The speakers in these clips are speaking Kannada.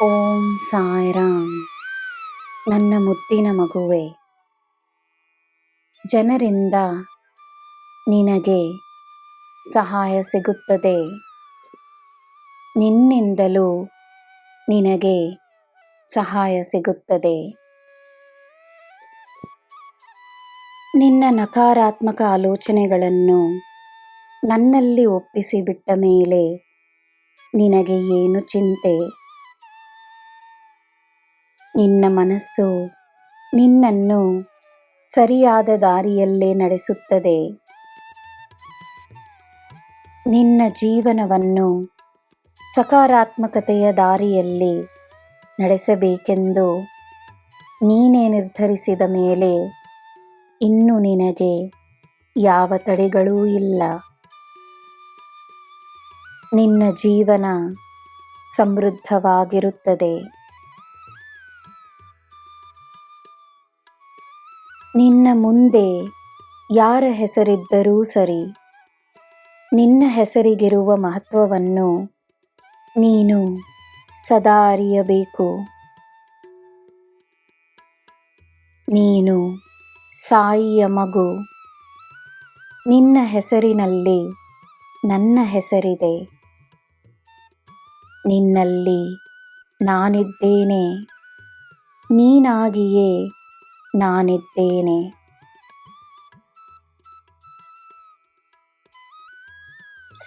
ಓಂ ಸಾಯಿರಾಮ್. ನನ್ನ ಮುದ್ದಿನ ಮಗುವೆ, ಜನರಿಂದ ನಿನಗೆ ಸಹಾಯ ಸಿಗುತ್ತದೆ. ನಿನ್ನಿಂದಲೂ ನಿನಗೆ ಸಹಾಯ ಸಿಗುತ್ತದೆ. ನಿನ್ನ ನಕಾರಾತ್ಮಕ ಆಲೋಚನೆಗಳನ್ನು ನನ್ನಲ್ಲಿ ಒಪ್ಪಿಸಿಬಿಟ್ಟ ಮೇಲೆ ನಿನಗೆ ಏನು ಚಿಂತೆ? ನಿನ್ನ ಮನಸ್ಸು ನಿನ್ನನ್ನು ಸರಿಯಾದ ದಾರಿಯಲ್ಲೇ ನಡೆಸುತ್ತದೆ. ನಿನ್ನ ಜೀವನವನ್ನು ಸಕಾರಾತ್ಮಕತೆಯ ದಾರಿಯಲ್ಲಿ ನಡೆಸಬೇಕೆಂದು ನೀನೇ ನಿರ್ಧರಿಸಿದ ಮೇಲೆ ಇನ್ನು ನಿನಗೆ ಯಾವ ತಡೆಗಳೂ ಇಲ್ಲ. ನಿನ್ನ ಜೀವನ ಸಮೃದ್ಧವಾಗಿರುತ್ತದೆ. ನಿನ್ನ ಮುಂದೆ ಯಾರ ಹೆಸರಿದ್ದರೂ ಸರಿ, ನಿನ್ನ ಹೆಸರಿಗಿರುವ ಮಹತ್ವವನ್ನು ನೀನು ಸದಾ ಅರಿಯಬೇಕು. ನೀನು ಸಾಯಿಯ ಮಗು. ನಿನ್ನ ಹೆಸರಿನಲ್ಲಿ ನನ್ನ ಹೆಸರಿದೆ. ನಿನ್ನಲ್ಲಿ ನಾನಿದ್ದೇನೆ. ನೀನಾಗಿಯೇ ನಾನಿದ್ದೇನೆ.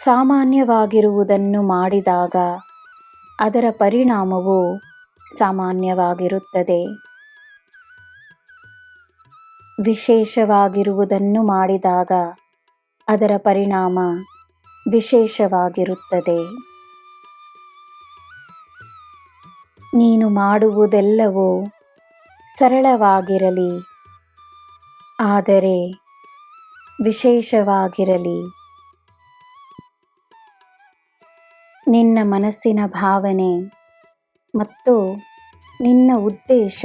ಸಾಮಾನ್ಯವಾಗಿರುವುದನ್ನು ಮಾಡಿದಾಗ ಅದರ ಪರಿಣಾಮವು ಸಾಮಾನ್ಯವಾಗಿರುತ್ತದೆ. ವಿಶೇಷವಾಗಿರುವುದನ್ನು ಮಾಡಿದಾಗ ಅದರ ಪರಿಣಾಮ ವಿಶೇಷವಾಗಿರುತ್ತದೆ. ನೀನು ಮಾಡುವುದೆಲ್ಲವೂ ಸರಳವಾಗಿರಲಿ, ಆದರೆ ವಿಶೇಷವಾಗಿರಲಿ. ನಿನ್ನ ಮನಸ್ಸಿನ ಭಾವನೆ ಮತ್ತು ನಿನ್ನ ಉದ್ದೇಶ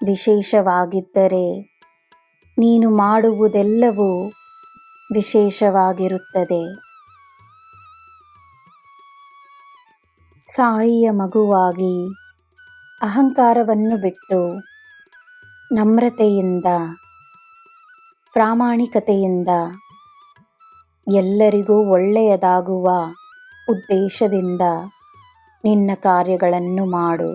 ವಿಶೇಷವಾಗಿದ್ದರೆ ನೀನು ಮಾಡುವುದೆಲ್ಲವೂ ವಿಶೇಷವಾಗಿರುತ್ತದೆ. ಸಾಯಿಯ ಮಗುವಾಗಿ ಅಹಂಕಾರವನ್ನು ಬಿಟ್ಟು ನಮ್ರತೆಯಿಂದ, ಪ್ರಾಮಾಣಿಕತೆಯಿಂದ, ಎಲ್ಲರಿಗೂ ಒಳ್ಳೆಯದಾಗುವ ಉದ್ದೇಶದಿಂದ ನಿನ್ನ ಕಾರ್ಯಗಳನ್ನು ಮಾಡು.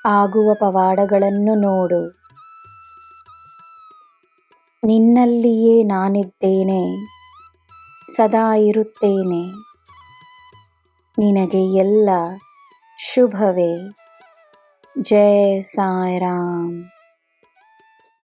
ಆಗುವ ಪವಾಡಗಳನ್ನು ನೋಡು. ನಿನ್ನಲ್ಲಿಯೇ ನಾನಿದ್ದೇನೆ, ಸದಾ ಇರುತ್ತೇನೆ. ನಿನಗೆ ಎಲ್ಲ ಶುಭವೇ. ಜೈ ಸಾಯಿರಾಮ್.